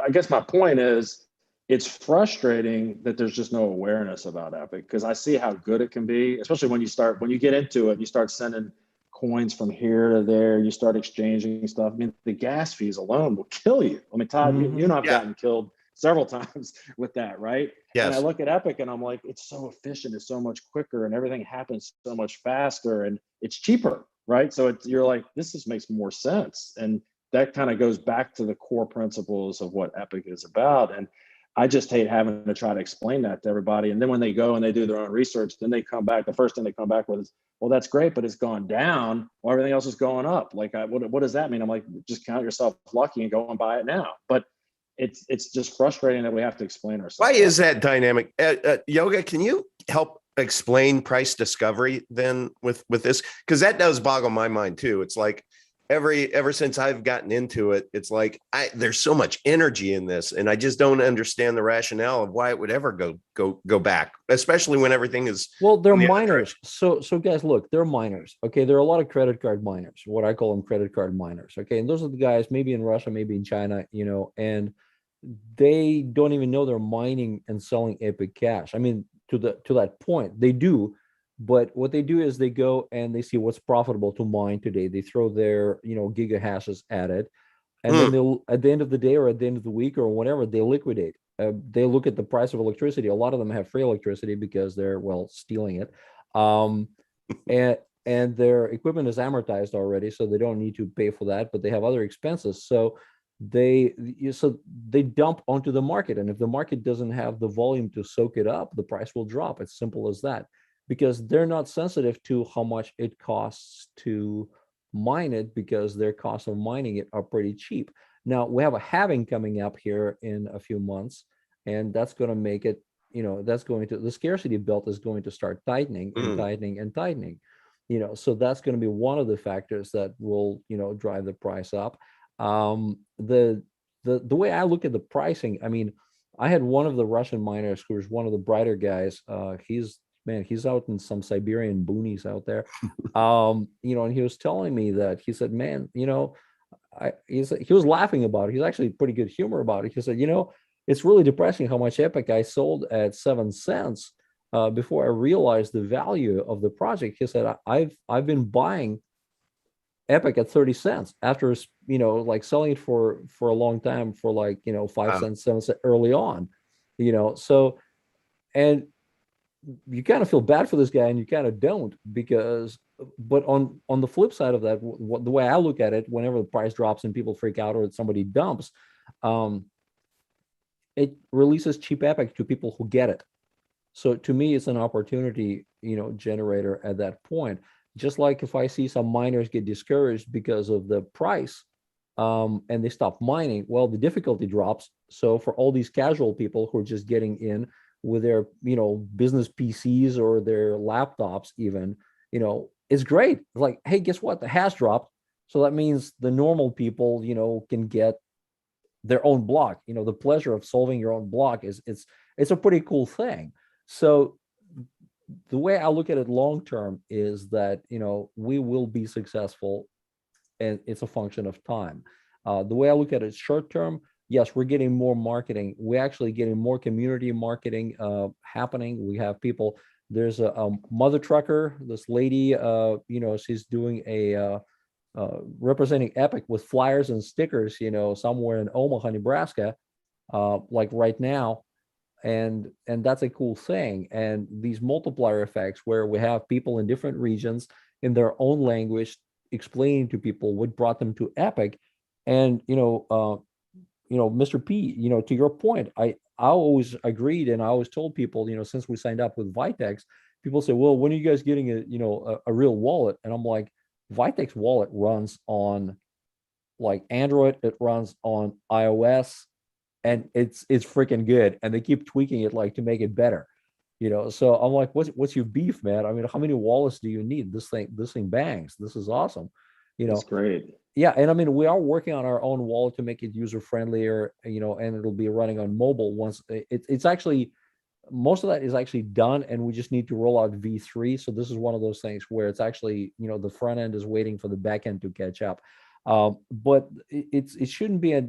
I guess my point is, it's frustrating that there's just no awareness about Epic, because I see how good it can be, especially when you get into it, you start sending coins from here to there, you start exchanging stuff. I mean, the gas fees alone will kill you. I mean, Todd, you know, I've gotten killed several times with that, right? Yes. And I look at Epic and I'm like, it's so efficient, it's so much quicker, and everything happens so much faster, and it's cheaper, right? So you're like, this just makes more sense. And that kind of goes back to the core principles of what Epic is about. And I just hate having to try to explain that to everybody. And then when they go and they do their own research, then they come back, the first thing they come back with is, well, that's great, but it's gone down while everything else is going up. Like, what does that mean? I'm like, just count yourself lucky and go and buy it now. But it's just frustrating that we have to explain ourselves. Why is that dynamic? Yoga, can you help explain price discovery then with this? Because that does boggle my mind too. It's like ever since I've gotten into it, it's like there's so much energy in this, and I just don't understand the rationale of why it would ever go back, especially when everything is. Well, they're miners. So guys, look, they're miners. Okay, there are a lot of credit card miners, what I call them credit card miners. Okay, and those are the guys maybe in Russia, maybe in China, and they don't even know they're mining and selling Epic Cash. I mean, to that point, they do. But what they do is they go and they see what's profitable to mine today. They throw their, gigahashes at it. And then they'll, at the end of the day or at the end of the week or whatever, they liquidate. They look at the price of electricity. A lot of them have free electricity because they're, stealing it. And their equipment is amortized already, so they don't need to pay for that, but they have other expenses. So they dump onto the market. And if the market doesn't have the volume to soak it up, the price will drop. It's simple as that. Because they're not sensitive to how much it costs to mine it, because their costs of mining it are pretty cheap. Now, we have a halving coming up here in a few months, and that's going to make it, the scarcity belt is going to start tightening and tightening and tightening. So that's going to be one of the factors that will, drive the price up. The way I look at the pricing, I mean, I had one of the Russian miners who was one of the brighter guys. He's out in some Siberian boonies out there. And he was telling me that, he said, man, he was laughing about it. He's actually pretty good humor about it. He said, it's really depressing how much Epic I sold at 7 cents before I realized the value of the project. He said, I've been buying Epic at 30 cents after, selling it for a long time for 5 cents, 7 cents early on, so, and you kind of feel bad for this guy and you kind of don't, but on the flip side of that, the way I look at it, whenever the price drops and people freak out or somebody dumps, it releases cheap Epic to people who get it. So to me, it's an opportunity, generator at that point. Just like if I see some miners get discouraged because of the price, and they stop mining, well, the difficulty drops. So for all these casual people who are just getting in, with their, business PCs or their laptops even, it's great. Like, hey, guess what? The hash dropped. So that means the normal people, can get their own block. The pleasure of solving your own block it's a pretty cool thing. So the way I look at it long term is that, we will be successful, and it's a function of time. The way I look at it short term, yes, we're getting more marketing. We're actually getting more community marketing happening. We have people. There's a mother trucker, this lady, she's doing a representing Epic with flyers and stickers, somewhere in Omaha, Nebraska, like right now. And that's a cool thing. And these multiplier effects where we have people in different regions in their own language explaining to people what brought them to Epic. And Mr. P, to your point, I always agreed, and I always told people, since we signed up with Vitex, people say, well, when are you guys getting a real wallet? And I'm like, Vitex wallet runs on like Android, it runs on iOS, and it's freaking good. And they keep tweaking it like to make it better. So I'm like, what's your beef, man? I mean, how many wallets do you need? This thing bangs. This is awesome. That's great. Yeah, and I mean, we are working on our own wallet to make it user friendlier, and it'll be running on mobile once it's actually, most of that is actually done, and we just need to roll out V3. So this is one of those things where it's actually, the front end is waiting for the back end to catch up. But it shouldn't be a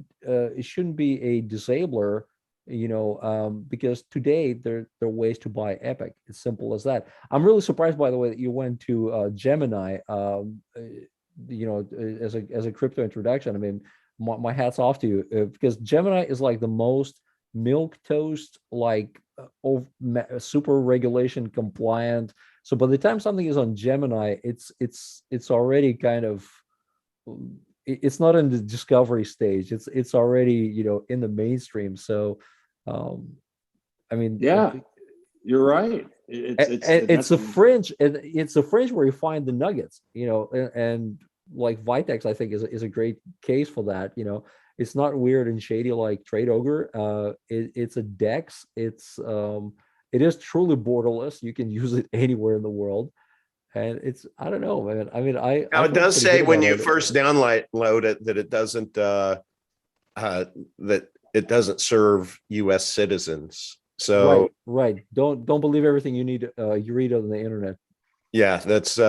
disabler, because today there are ways to buy Epic. It's simple as that. I'm really surprised, by the way, that you went to Gemini. As a crypto introduction. I mean, my hat's off to you, because Gemini is like the most milk toast, like super regulation compliant. So by the time something is on Gemini, it's already kind of, it's not in the discovery stage. It's already, in the mainstream. So, I mean, yeah, you're right. It's a fringe, and it's a fringe where you find the nuggets, and like Vitex, I think is a great case for that. It's not weird and shady like Trade Ogre. It's a DEX. It is truly borderless. You can use it anywhere in the world, and I don't know, man. I mean, Now it does say when you first download it that it doesn't that it doesn't serve U.S. citizens. So right. Don't believe everything you read on the internet. Yeah, that's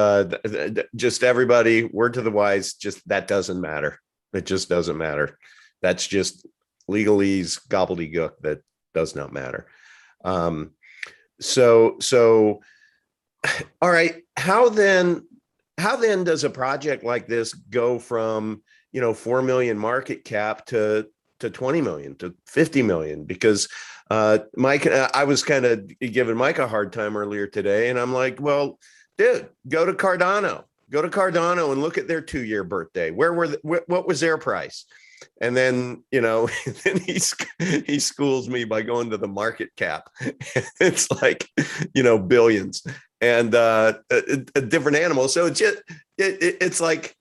just everybody, word to the wise, just that doesn't matter. It just doesn't matter. That's just legalese gobbledygook that does not matter. So all right, how then does a project like this go from 4 million market cap to 20 million to 50 million? Because Mike, I was kind of giving Mike a hard time earlier today, and I'm like, well, dude, go to Cardano and look at their 2-year birthday. What was their price? And then, then he schools me by going to the market cap. It's like, billions and a different animal. So it's like,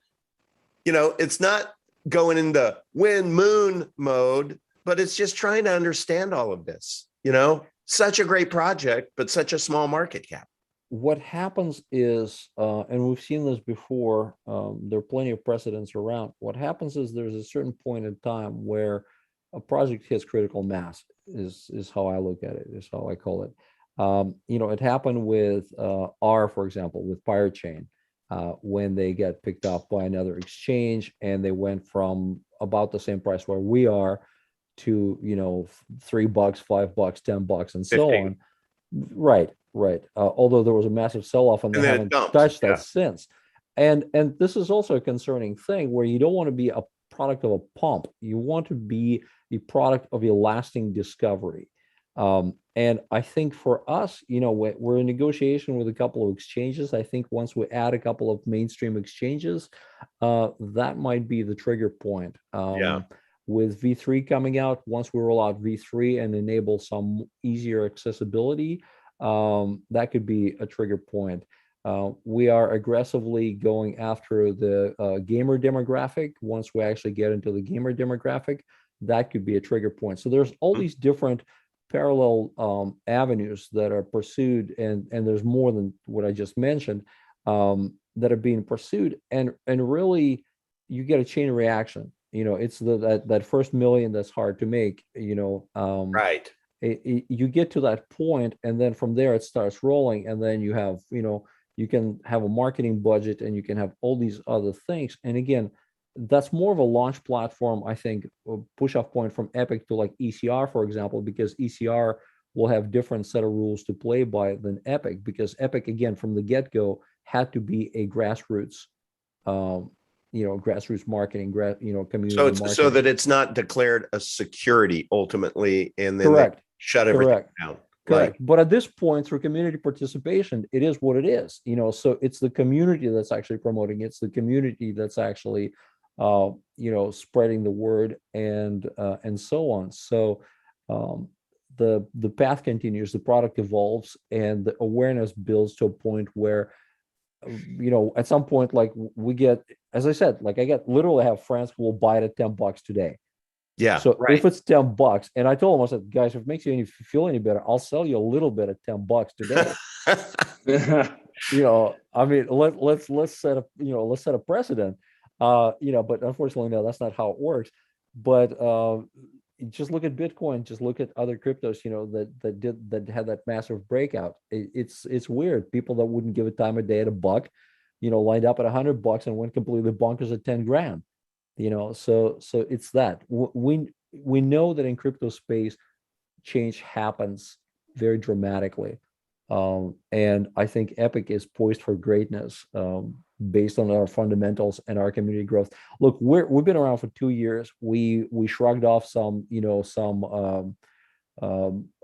it's not going into wind moon mode, but it's just trying to understand all of this, such a great project, but such a small market cap. What happens is, and we've seen this before, there are plenty of precedents around. What happens is there's a certain point in time where a project hits critical mass, is how I look at it, is how I call it. It happened with R, for example, with Pirate Chain, when they get picked up by another exchange, and they went from about the same price where we are to, $3, $5, $10, and so 15. on. Right. Although there was a massive sell-off, and they haven't touched that since. And this is also a concerning thing, where you don't want to be a product of a pump. You want to be a product of a lasting discovery. And I think for us, we're in negotiation with a couple of exchanges. I think once we add a couple of mainstream exchanges, that might be the trigger point. With V3 coming out, once we roll out V3 and enable some easier accessibility, that could be a trigger point. We are aggressively going after the gamer demographic. Once we actually get into the gamer demographic, that could be a trigger point. So there's all these different parallel avenues that are pursued, and there's more than what I just mentioned, that are being pursued, and really you get a chain reaction. It's that first million that's hard to make. Right. You get to that point, and then from there it starts rolling, and then you have, you can have a marketing budget, and you can have all these other things. And again, that's more of a launch platform, I think, a push-off point from Epic to like ECR, for example, because ECR will have different set of rules to play by than Epic, because Epic, again, from the get-go, had to be a grassroots, grassroots marketing, community marketing. So that it's not declared a security ultimately, and then Correct. They shut everything down. Correct. But at this point, through community participation, it is what it is. So it's the community that's actually promoting. It's the community that's actually, spreading the word, and so on. So the path continues, the product evolves, and the awareness builds to a point where, at some point, like we get, as I said, like I literally have friends who will buy it at $10 today. Yeah. So right. if it's $10, and I told them, I said, guys, if it makes you feel any better, I'll sell you a little bit at $10 today. I mean, let's set a precedent. But unfortunately, no, that's not how it works. But just look at Bitcoin, just look at other cryptos, that had that massive breakout. It's weird. People that wouldn't give a time of day at $1, lined up at $100 and went completely bonkers at 10 grand. So it's that we know that in crypto space, change happens very dramatically. And I think Epic is poised for greatness, based on our fundamentals and our community growth. Look, we've been around for 2 years. We shrugged off some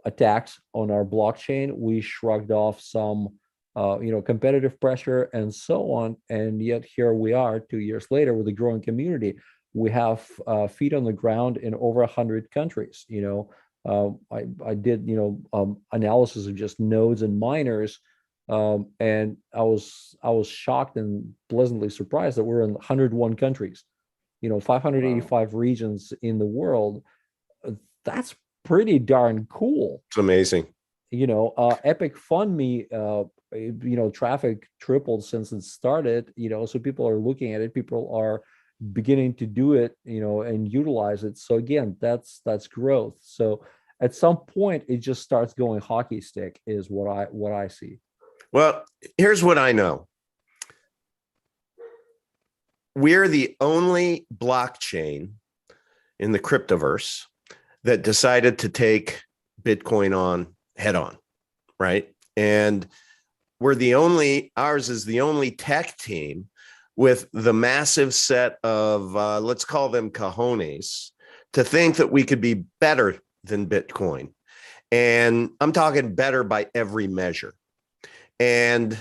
attacks on our blockchain. We shrugged off some competitive pressure and so on. And yet here we are 2 years later with a growing community. We have feet on the ground in over 100 countries. I did, analysis of just nodes and miners. And I was shocked and pleasantly surprised that we're in 101 countries, 585 regions in the world. That's pretty darn cool. It's amazing. Epic Fund Me, traffic tripled since it started, so people are looking at it, people are beginning to do it, and utilize it. So again, that's growth. So at some point it just starts going hockey stick is what I see. Well, here's what I know. We're the only blockchain in the cryptoverse that decided to take Bitcoin on head on, right? And ours is the only tech team with the massive set of, let's call them cojones, to think that we could be better than Bitcoin. And I'm talking better by every measure. And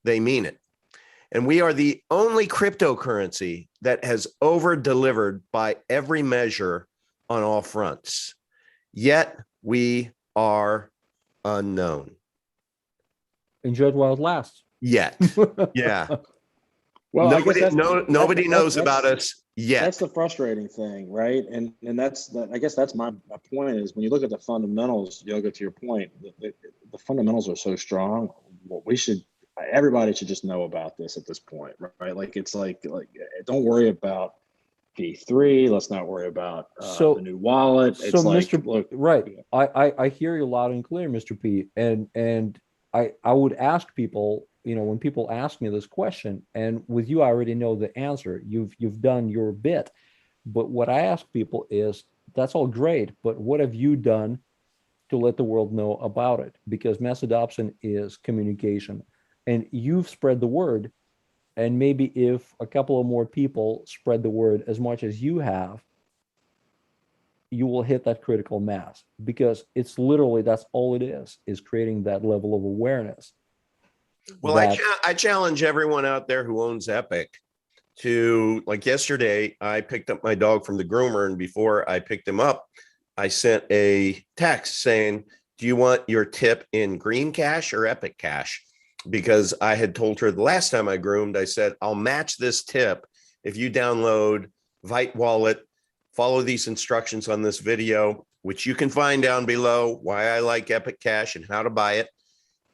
they mean it. And we are the only cryptocurrency that has over-delivered by every measure on all fronts. Yet we are unknown. Enjoyed while it lasts. Yet. Yeah. Well, nobody knows about us yet. That's the frustrating thing, right? And I guess that's my point is when you look at the fundamentals, Yoga, to your point, the fundamentals are so strong. Everybody should just know about this at this point, right? Like it's like don't worry about P3. Let's not worry about the new wallet. It's so like, Mr. look, right. I hear you loud and clear, Mr. P. And I would ask people, when people ask me this question, and with you, I already know the answer. You've done your bit. But what I ask people is, that's all great, but what have you done to let the world know about it? Because mass adoption is communication, and you've spread the word. And maybe if a couple of more people spread the word as much as you have, you will hit that critical mass, because it's literally, that's all it is creating that level of awareness. Well, I challenge everyone out there who owns Epic to, like yesterday, I picked up my dog from the groomer, and before I picked him up, I sent a text saying, do you want your tip in Green Cash or Epic Cash? Because I had told her the last time I groomed, I said, I'll match this tip if you download Vite Wallet, follow these instructions on this video, which you can find down below, why I like Epic Cash and how to buy it.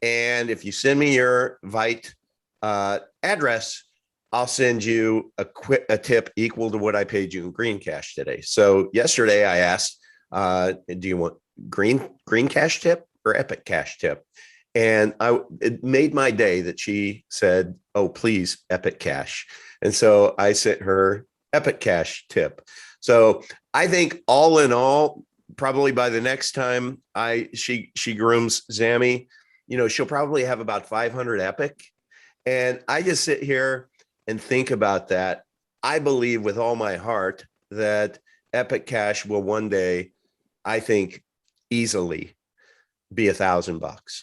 And if you send me your Vite address, I'll send you a tip equal to what I paid you in green cash today. So yesterday I asked, do you want green cash tip or Epic Cash tip? And it made my day that she said, oh, please, Epic Cash. And so I sent her Epic Cash tip. So I think all in all, probably by the next time she grooms Zammy, she'll probably have about 500 Epic. And I just sit here and think about that. I believe with all my heart that Epic Cash will one day, I think, easily be $1,000.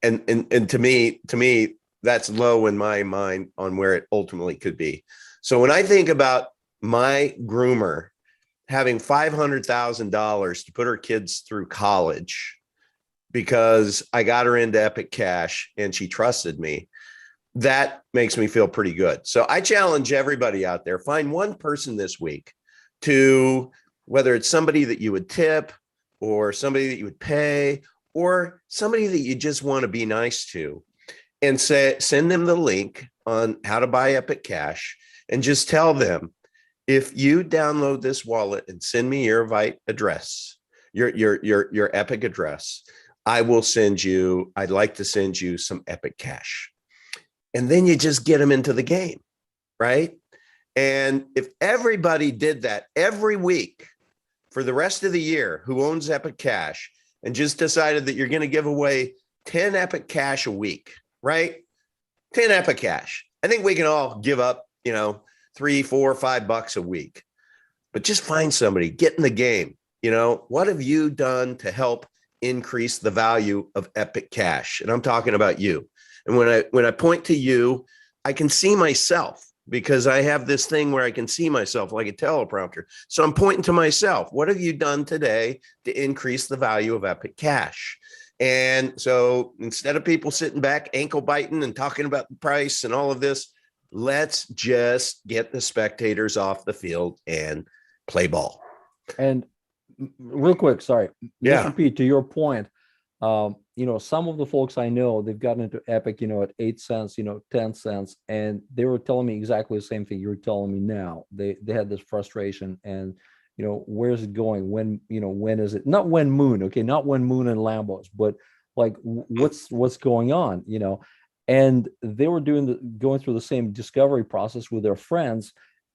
And to me, that's low in my mind on where it ultimately could be. So when I think about my groomer having $500,000 to put her kids through college because I got her into Epic Cash and she trusted me, that makes me feel pretty good. So I challenge everybody out there, find one person this week to, whether it's somebody that you would tip or somebody that you would pay or somebody that you just want to be nice to, and send them the link on how to buy Epic Cash and just tell them, if you download this wallet and send me your Vite address, your Epic address, I'd like to send you some Epic Cash. And then you just get them into the game, right? And if everybody did that every week for the rest of the year, who owns Epic Cash, and just decided that you're going to give away 10 Epic Cash a week, right? 10 Epic Cash. I think we can all give up, $3, $4, $5 a week, but just find somebody, get in the game. What have you done to help increase the value of Epic Cash? And I'm talking about you. And when I point to you, I can see myself, because I have this thing where I can see myself like a teleprompter. So I'm pointing to myself. What have you done today to increase the value of Epic Cash? And so instead of people sitting back, ankle biting and talking about the price and all of this, let's just get the spectators off the field and play ball. And real quick, sorry. Yeah. Mr. Pete, to your point, some of the folks I know, they've gotten into Epic, at 8 cents, 10 cents, and they were telling me exactly the same thing you're telling me now. They had this frustration, and where's it going? When is it? Not when Moon, okay, not when Moon and Lambos, but like what's going on, And they were going through the same discovery process with their friends,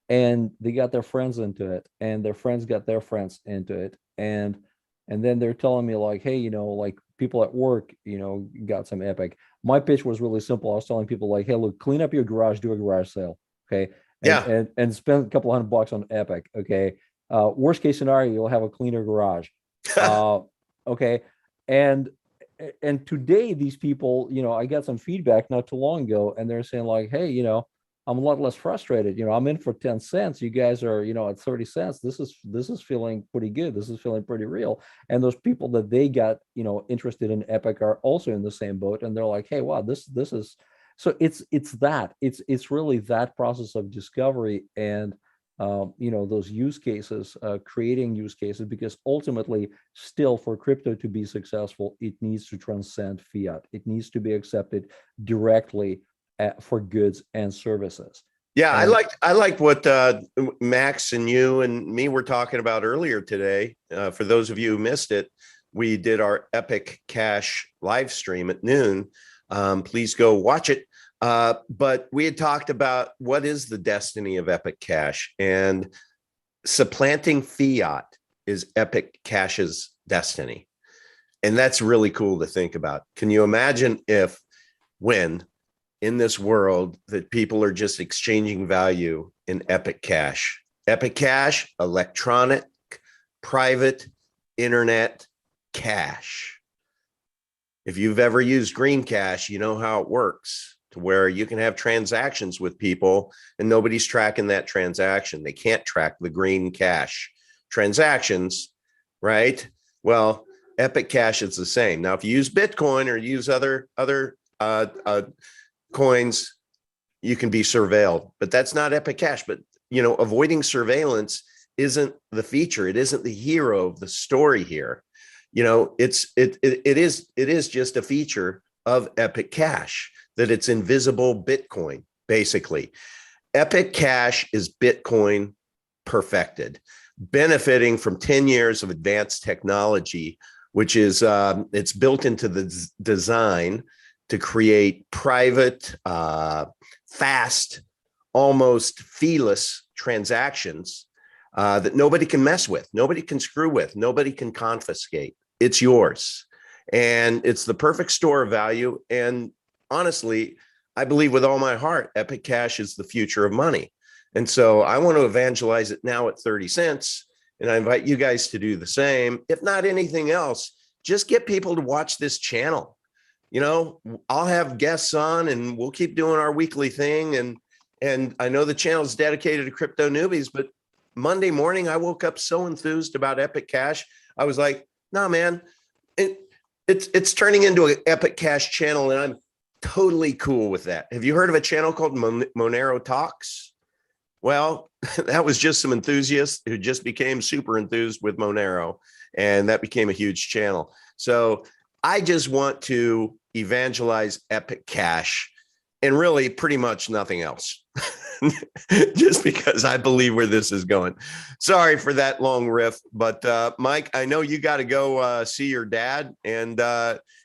and they got their friends into it, and their friends got their friends into it, and then they're telling me like, hey, like people at work, got some Epic. My pitch was really simple. I was telling people like, hey, look, clean up your garage, do a garage sale, okay, and spend a couple $100 on Epic, okay. Worst case scenario, you'll have a cleaner garage, okay, and today these people, I got some feedback not too long ago, and they're saying like, hey, I'm a lot less frustrated. I'm in for 10 cents. You guys are, at 30 cents. This is feeling pretty good. This is feeling pretty real. And those people that they got, interested in Epic are also in the same boat. And they're like, hey, wow, this is, so it's really that process of discovery and, those use cases, creating use cases, because ultimately still for crypto to be successful, it needs to transcend fiat. It needs to be accepted directly for goods and services. Yeah, I liked what Max and you and me were talking about earlier today. For those of you who missed it, we did our Epic Cash live stream at noon. Please go watch it. But we had talked about what is the destiny of Epic Cash, and supplanting fiat is Epic Cash's destiny. And that's really cool to think about. Can you imagine when in this world that people are just exchanging value in Epic Cash? Epic Cash, electronic, private, internet cash. If you've ever used Green Cash, you know how it works, to where you can have transactions with people and nobody's tracking that transaction. They can't track the Green Cash transactions, right? Well, Epic Cash is the same. Now, if you use Bitcoin or use other coins, you can be surveilled, but that's not Epic Cash. But avoiding surveillance isn't the feature. It isn't the hero of the story here. You know, it is just a feature of Epic Cash, that it's invisible Bitcoin, basically. Epic Cash is Bitcoin perfected, benefiting from 10 years of advanced technology, which is it's built into the design to create private, fast, almost feeless transactions that nobody can mess with, nobody can screw with, nobody can confiscate. It's yours. And it's the perfect store of value. And honestly, I believe with all my heart, Epic Cash is the future of money. And so I want to evangelize it now at 30 cents. And I invite you guys to do the same. If not anything else, just get people to watch this channel. You know, I'll have guests on and we'll keep doing our weekly thing. And I know the channel is dedicated to crypto newbies, but Monday morning, I woke up so enthused about Epic Cash. I was like, nah, man, it's turning into an Epic Cash channel, and I'm totally cool with that. Have you heard of a channel called Monero Talks? Well, that was just some enthusiasts who just became super enthused with Monero, and that became a huge channel. So I just want to evangelize Epic Cash and really pretty much nothing else. Just because I believe where this is going. Sorry for that long riff, but Mike, I know you got to go see your dad, and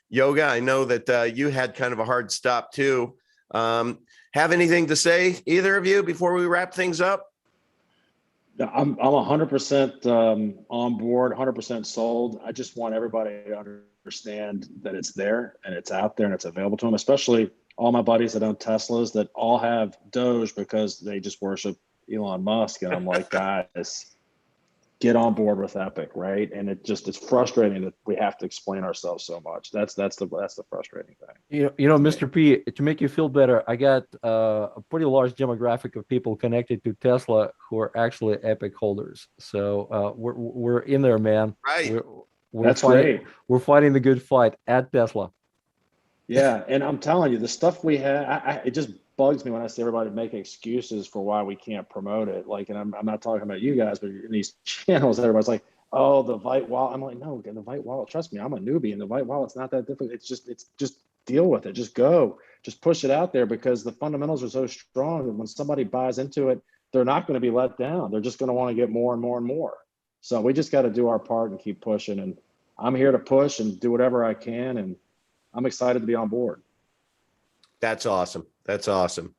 Yoga, I know that you had kind of a hard stop too. Have anything to say, either of you, before we wrap things up? I'm 100% on board, 100% sold. I just want everybody to understand that it's there and it's out there and it's available to them, especially all my buddies that own Teslas that all have Doge because they just worship Elon Musk. And I'm like, guys, get on board with Epic, right? And it's frustrating that we have to explain ourselves so much. That's the frustrating thing. You know, Mr. P, to make you feel better, I got a pretty large demographic of people connected to Tesla who are actually Epic holders. So we're in there, man. Right. That's great. We're fighting the good fight at Tesla. Yeah, and I'm telling you, the stuff we have, it just bugs me when I see everybody making excuses for why we can't promote it. Like, and I'm not talking about you guys, but in these channels, everybody's like, oh, the Vite wallet. I'm like, no, the Vite wallet, trust me, I'm a newbie, and the Vite wallet's not that difficult. It's just deal with it. Just go. Just push it out there, because the fundamentals are so strong that when somebody buys into it, they're not going to be let down. They're just going to want to get more and more and more. So we just got to do our part and keep pushing. And I'm here to push and do whatever I can. And I'm excited to be on board. That's awesome. That's awesome.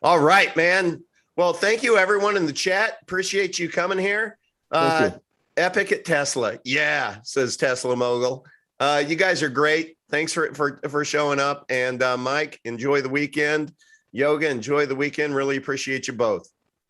All right, man. Well, thank you, everyone in the chat. Appreciate you coming here. Epic at Tesla. Yeah, says Tesla Mogul. You guys are great. Thanks for showing up. And Mike, enjoy the weekend. Yoga, enjoy the weekend. Really appreciate you both.